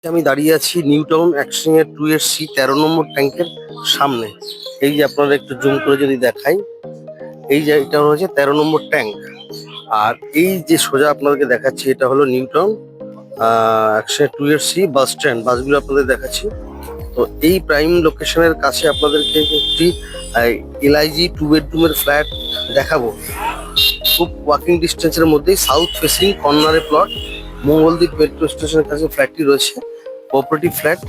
আমি দাঁড়িয়ে আছি নিউ টাউন এক্সচেঞ্জের 2 13 নম্বর ট্যাঙ্কের সামনে। এই যে আপনারা একটু জুম করে যদি দেখাই, এই যে এটা হচ্ছে 13 নম্বর ট্যাঙ্ক। আর এই যে সোজা আপনাদেরকে দেখাচ্ছি, এটা হলো new town exchange 2 bus stand. বাসগুলো আপনাদের দেখাচ্ছি। তো এই প্রাইম লোকেশনের কাছে আপনাদেরকে একটি এলআইজি 2 বেডরুমের ফ্ল্যাট দেখাবো। খুব ওয়াকিং ডিস্টেন্সের মধ্যেই সাউথ ফেসিং কর্নারে প্লট, মঙ্গলদ্বীপ মেট্রো স্টেশনের কাছে ফ্ল্যাটটি রয়েছে, কোঅপারেটিভ ফ্ল্যাট।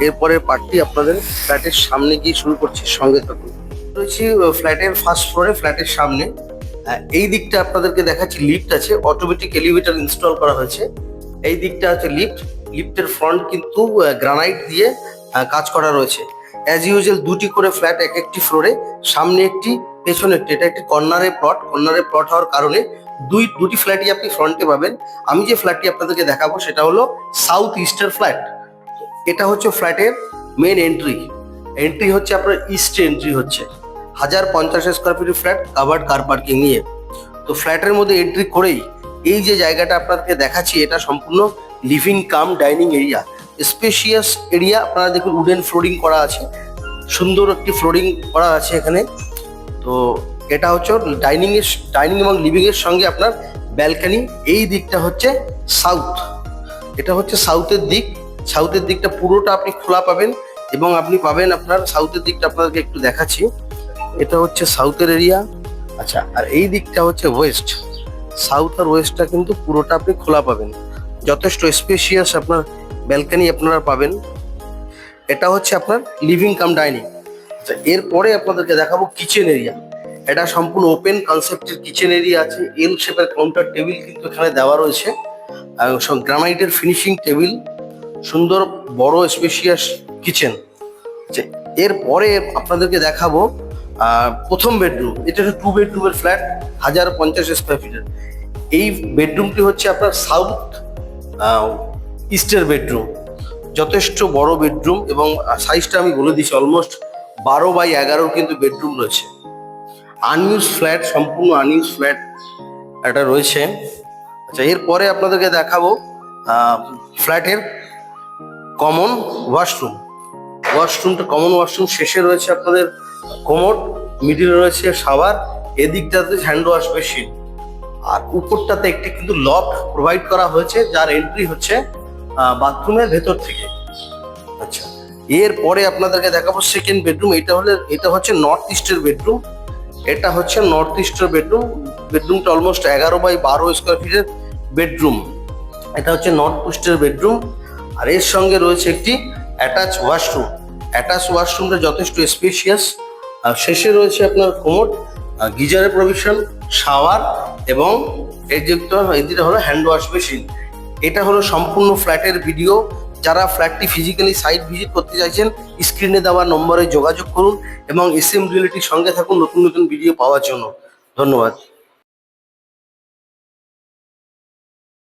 এরপরের পার্টটি আপনাদের ফ্ল্যাটের সামনে গিয়ে শুরু করছি, সঙ্গে থাকুন। রয়েছি ফ্ল্যাটের ফার্স্ট ফ্লোরে, ফ্ল্যাটের সামনে। এই দিকটা আপনাদেরকে দেখাচ্ছি, লিফট আছে, অটোমেটিক এলিভেটর ইনস্টল করা হয়েছে। এই দিকটা আছে লিফট। লিফটের ফ্রন্ট কিন্তু গ্রানাইট দিয়ে কাজ করা রয়েছে। অ্যাজ ইউজুয়াল 2টি করে ফ্ল্যাট এক একটি ফ্লোরে, সামনে একটি, পেছনে একটি। এটা একটি কর্নারে প্লট হওয়ার কারণে দুটি ফ্ল্যাটই আপনি ফ্রন্টে পাবেন। আমি যে ফ্ল্যাটটি আপনাদেরকে দেখাবো সেটা হলো সাউথ ইস্টের ফ্ল্যাট। এটা হচ্ছে ফ্ল্যাটের মেন এন্ট্রি হচ্ছে আপনার ইস্ট এন্ট্রি হচ্ছে 1050 স্কোয়ার ফিটের ফ্ল্যাট, কাভার্ড কার পার্কিং নিয়ে। তো ফ্ল্যাটের মধ্যে এন্ট্রি করেই এই যে জায়গাটা আপনাদেরকে দেখাচ্ছি, এটা সম্পূর্ণ living cum dining area, spacious area. আপনারা দেখুন উডেন ফ্লোরিং করা আছে, সুন্দর একটি ফ্লোরিং করা আছে এখানে। তো এটা হচ্ছে ডাইনিং এবং লিভিং এর সঙ্গে আপনার ব্যালকানি। এই দিকটা হচ্ছে সাউথ, এটা হচ্ছে সাউথের দিকটা পুরোটা আপনি খোলা পাবেন, এবং আপনি পাবেন আপনার সাউথের দিকটা আপনাদেরকে একটু দেখাচ্ছি। এটা হচ্ছে সাউথের এরিয়া। আচ্ছা, আর এই দিকটা হচ্ছে ওয়েস্ট। সাউথ আর ওয়েস্টটা কিন্তু পুরোটা আপনি খোলা পাবেন, যথেষ্ট স্পেশিয়াস আপনার ব্যালকানি আপনারা পাবেন। এটা হচ্ছে আপনার লিভিং কাম ডাইনিং। আচ্ছা, এরপরে আপনাদেরকে দেখাবো কিচেন এরিয়া। এটা সম্পূর্ণ ওপেন কনসেপ্টের কিচেন এরিয়া আছে। এল শেপের কাউন্টার টেবিল কিন্তু এখানে দেওয়া রয়েছে, গ্রানাইটের ফিনিশিং টেবিল, সুন্দর বড় স্পেশিয়াস কিচেন। এরপরে আপনাদেরকে দেখাবো প্রথম বেডরুম। এটা হচ্ছে 2 বেডরুমের ফ্ল্যাট, 1050 স্কোয়ার ফিটের। এই বেডরুমটি হচ্ছে আপনার সাউথ ইস্টের বেডরুম, যথেষ্ট বড় বেডরুম, এবং সাইজটা আমি বলে দিচ্ছি, অলমোস্ট 12x11 কিন্তু বেডরুম রয়েছে। আনইউজ ফ্ল্যাট, সম্পূর্ণ আনইউজ ফ্ল্যাট এটা রয়েছে। আচ্ছা, এরপরে আপনাদেরকে দেখাবো ফ্ল্যাটের কমন ওয়াশরুমটা কমন ওয়াশরুম। শেষে রয়েছে আপনাদের কোমোড, মিডিলে রয়েছে শাওয়ার, এদিকটাতে হ্যান্ড ওয়াশ মেশিন, আর উপরটাতে একটি কিন্তু লফট প্রোভাইড করা হয়েছে, যার এন্ট্রি হচ্ছে বাথরুমের ভেতর থেকে। আচ্ছা, এরপরে আপনাদেরকে দেখাবো সেকেন্ড বেডরুম। এটা হচ্ছে নর্থ ইস্টের বেডরুম। বেডরুমটা অলমোস্ট 11x12 স্কোয়ার ফিটের বেডরুম। এটা হচ্ছে নর্থ ইস্টের বেডরুম। আর এর সঙ্গে রয়েছে একটি অ্যাটাচ ওয়াশরুমটা যথেষ্ট স্পেশিয়াস। আর শেষে রয়েছে আপনার কোমোড, গিজারের প্রভিশন, শাওয়ার, এবং এই হলো হ্যান্ড ওয়াশ মেশিন। এটা হলো সম্পূর্ণ ফ্ল্যাটের ভিডিও। যারা ফ্ল্যাটটি ফিজিক্যালি সাইট ভিজিট করতে চাইছেন, স্ক্রিনে দেওয়া নম্বরে যোগাযোগ করুন এবং SM রিয়েলিটির সঙ্গে থাকুন নতুন ভিডিও পাওয়ার জন্য। ধন্যবাদ।